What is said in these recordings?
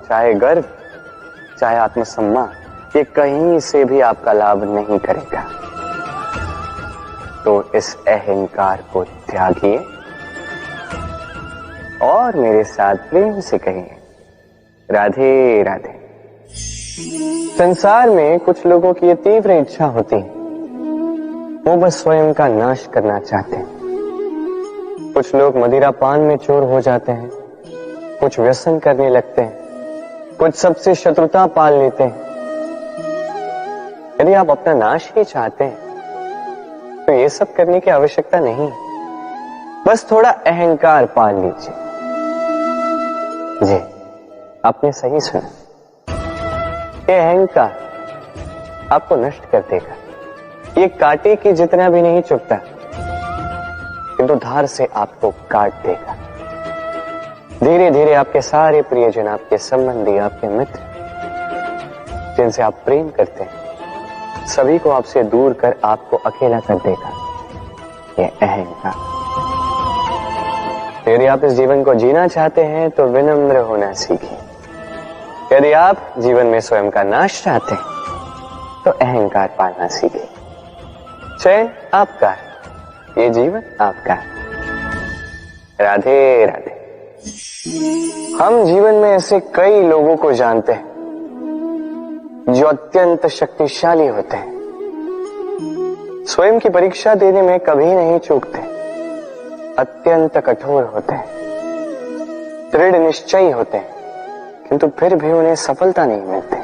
चाहे गर्व, चाहे आत्मसम्मान, ये कहीं से भी आपका लाभ नहीं करेगा। तो इस अहंकार को त्यागिए और मेरे साथ प्रेम से कहिए, राधे राधे। संसार में कुछ लोगों की ये तीव्र इच्छा होती है, वो बस स्वयं का नाश करना चाहते हैं। कुछ लोग मदिरा पान में चोर हो जाते हैं, कुछ व्यसन करने लगते हैं, कुछ सबसे शत्रुता पाल लेते हैं। यदि आप अपना नाश ही चाहते हैं तो ये सब करने की आवश्यकता नहीं, बस थोड़ा अहंकार पाल लीजिए। जी, आपने सही सुना, ये अहंकार आपको नष्ट कर देगा। ये कांटे की जितना भी नहीं चुभता, किंतु धार से आपको काट देगा। धीरे धीरे आपके सारे प्रियजन, आपके संबंधी, आपके मित्र, जिनसे आप प्रेम करते हैं, सभी को आपसे दूर कर आपको अकेला कर देगा ये अहंकार। यदि आप इस जीवन को जीना चाहते हैं तो विनम्र होना सीखिए। यदि आप जीवन में स्वयं का नाश चाहते हैं तो अहंकार पालना सीखिए। चयन आपका है, ये जीवन आपका है। राधे राधे। हम जीवन में ऐसे कई लोगों को जानते हैं जो अत्यंत शक्तिशाली होते हैं, स्वयं की परीक्षा देने में कभी नहीं चूकते, अत्यंत कठोर होते हैं, दृढ़ निश्चयी होते हैं, किंतु फिर भी उन्हें सफलता नहीं मिलती।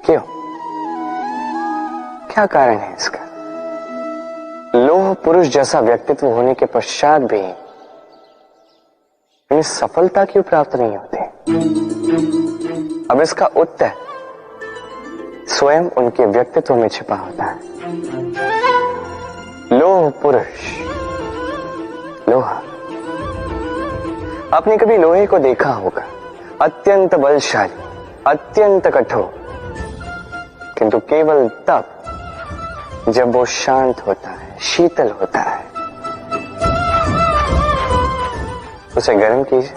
क्यों? क्या कारण है इसका? लौह पुरुष जैसा व्यक्तित्व होने के पश्चात भी उन्हें सफलता क्यों प्राप्त नहीं होती? अब इसका उत्तर स्वयं उनके व्यक्तित्व में छिपा होता है। लौह पुरुष, लोहा। आपने कभी लोहे को देखा होगा, अत्यंत बलशाली, अत्यंत कठोर, किंतु केवल तब जब वो शांत होता है, शीतल होता है। उसे गर्म कीजिए,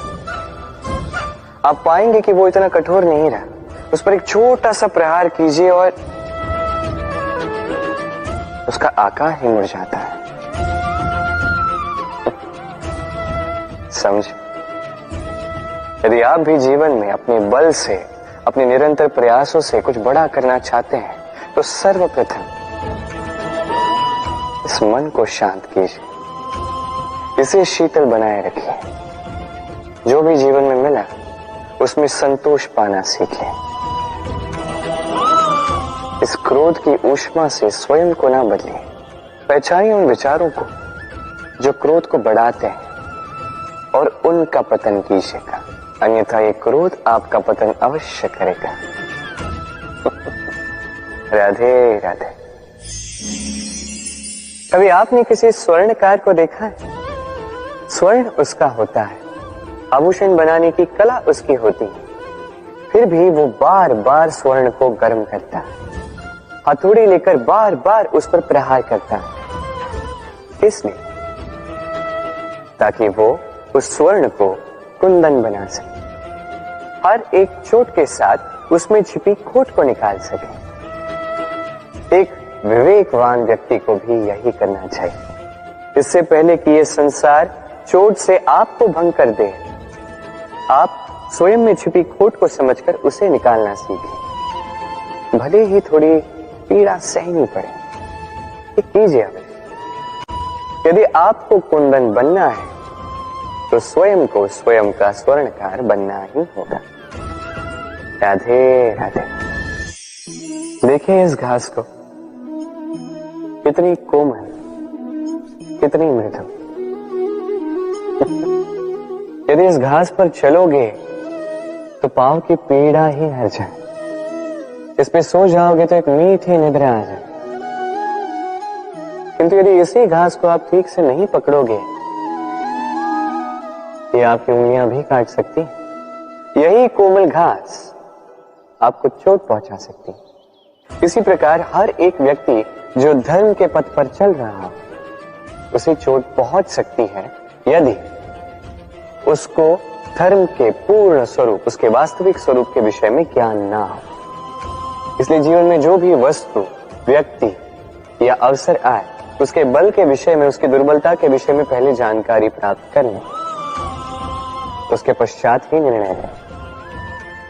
आप पाएंगे कि वो इतना कठोर नहीं रहा। उस पर एक छोटा सा प्रहार कीजिए और उसका आकार ही मुड़ जाता है। समझ? यदि आप भी जीवन में अपने बल से, अपने निरंतर प्रयासों से कुछ बड़ा करना चाहते हैं तो सर्वप्रथम इस मन को शांत कीजिए, इसे शीतल बनाए रखिए। जो भी जीवन में मिला उसमें संतोष पाना सीखिए। इस क्रोध की ऊष्मा से स्वयं को ना बदलिए। पहचानिए उन विचारों को जो क्रोध को बढ़ाते हैं और उनका पतन कीजिएगा, अन्यथा ये क्रोध आपका पतन अवश्य करेगा। राधे राधे। कभी आपने किसी स्वर्णकार को देखा है? स्वर्ण उसका होता है, आभूषण बनाने की कला उसकी होती है, फिर भी वो बार बार स्वर्ण को गर्म करता है, हथौड़ी लेकर बार बार उस पर प्रहार करता है। इसलिए ताकि वो उस स्वर्ण को कुंदन बना सके, हर एक चोट के साथ उसमें छिपी खोट को निकाल सके। एक विवेकवान व्यक्ति को भी यही करना चाहिए। इससे पहले कि ये संसार चोट से आपको भंग कर दे, आप स्वयं में छिपी खोट को समझकर उसे निकालना सीखें। भले ही थोड़ी पीड़ा सहनी पड़े, ये कीजिए। यदि आपको कुंदन बनना है तो स्वयं को स्वयं का स्वर्णकार बनना ही होगा। राधे राधे। देखिए इस घास को, कितनी कोमल, कितनी मृदु। यदि इस घास पर चलोगे तो पांव की पीड़ा ही हर जाए। इस पे सो जाओगे तो एक मीठी निद्रा आ जाए। किंतु यदि इसी घास को आप ठीक से नहीं पकड़ोगे, ये आपकी उंगलियां भी काट सकती है। यही कोमल घास आपको चोट पहुंचा सकती है। इसी प्रकार हर एक व्यक्ति जो धर्म के पथ पर चल रहा हो, उसे चोट पहुंच सकती है यदि उसको धर्म के पूर्ण स्वरूप, उसके वास्तविक स्वरूप के विषय में ज्ञान ना हो। इसलिए जीवन में जो भी वस्तु, व्यक्ति या अवसर आए, उसके बल के विषय में, उसकी दुर्बलता के विषय में पहले जानकारी प्राप्त कर लें, उसके पश्चात ही निर्णय लें।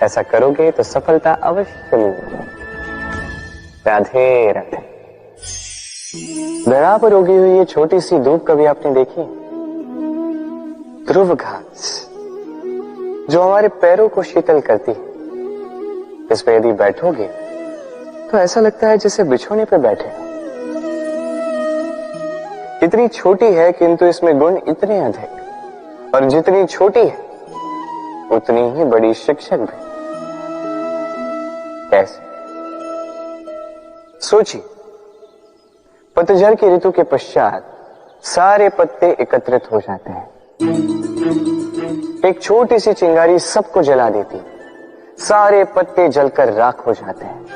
ऐसा करोगे तो सफलता अवश्य मिलेगी। राधे राधे। धरा पर उगी हुई ये छोटी सी धूप कभी आपने देखी? ध्रुव घास जो हमारे पैरों को शीतल करती है, इस पे यदि बैठोगे तो ऐसा लगता है जैसे बिछोने पे बैठे। इतनी छोटी है किंतु इसमें गुण इतने अधिक, और जितनी छोटी है उतनी ही बड़ी शिक्षक भी। कैसे? सोचिए, पतझड़ की ऋतु के पश्चात सारे पत्ते एकत्रित हो जाते हैं। एक छोटी सी चिंगारी सबको जला देती, सारे पत्ते जलकर राख हो जाते हैं,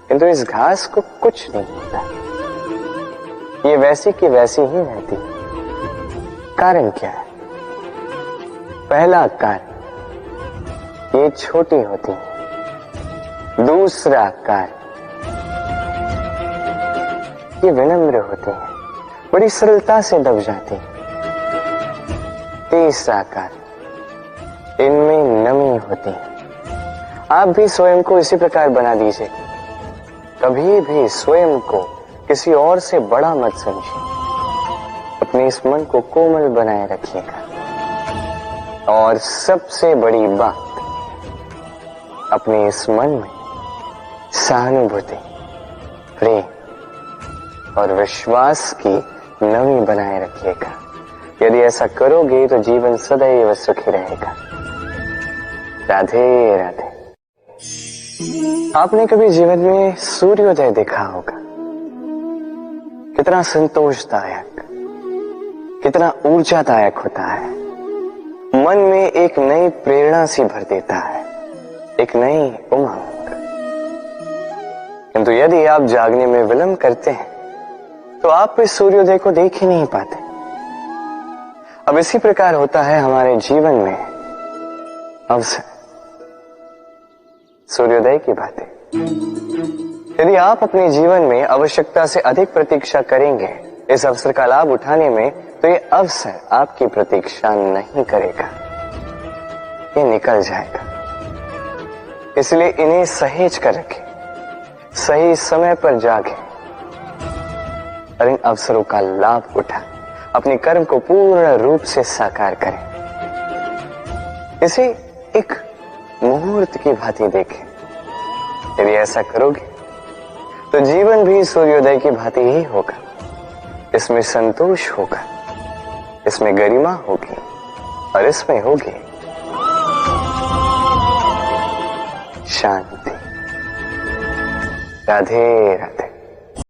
किंतु इस घास को कुछ नहीं होता। ये वैसी की वैसी ही रहती। कारण क्या है? पहला कारण, ये छोटी होती है। दूसरा कारण, ये विनम्र होती है, बड़ी सरलता से दब जाती है। तीसरा कारण, इनमें नमी होती है। आप भी स्वयं को इसी प्रकार बना दीजिए। कभी भी स्वयं को किसी और से बड़ा मत समझिए। अपने इस मन को कोमल बनाए रखिएगा। और सबसे बड़ी बात, अपने इस मन में सहानुभूति, प्रेम और विश्वास की नमी बनाए रखिएगा। यदि ऐसा करोगे तो जीवन सदैव सुखी रहेगा। राधे राधे। आपने कभी जीवन में सूर्योदय देखा होगा? कितना संतोषदायक, कितना ऊर्जादायक होता है। मन में एक नई प्रेरणा सी भर देता है, एक नई उमंग। किंतु यदि आप जागने में विलंब करते हैं तो आप इस सूर्योदय को देख ही नहीं पाते। अब इसी प्रकार होता है हमारे जीवन में अवसर, सूर्योदय की बातें। यदि आप अपने जीवन में आवश्यकता से अधिक प्रतीक्षा करेंगे इस अवसर का लाभ उठाने में, तो ये अवसर आपकी प्रतीक्षा नहीं करेगा, ये निकल जाएगा। इसलिए इन्हें सहेज कर रखें, सही समय पर जागें और इन अवसरों का लाभ उठाएं। अपने कर्म को पूर्ण रूप से साकार करें। इसे एक मुहूर्त की भांति देखें। यदि ऐसा करोगे तो जीवन भी सूर्योदय की भांति ही होगा। इसमें संतोष होगा, इसमें गरिमा होगी और इसमें होगी शांति। राधे राधे।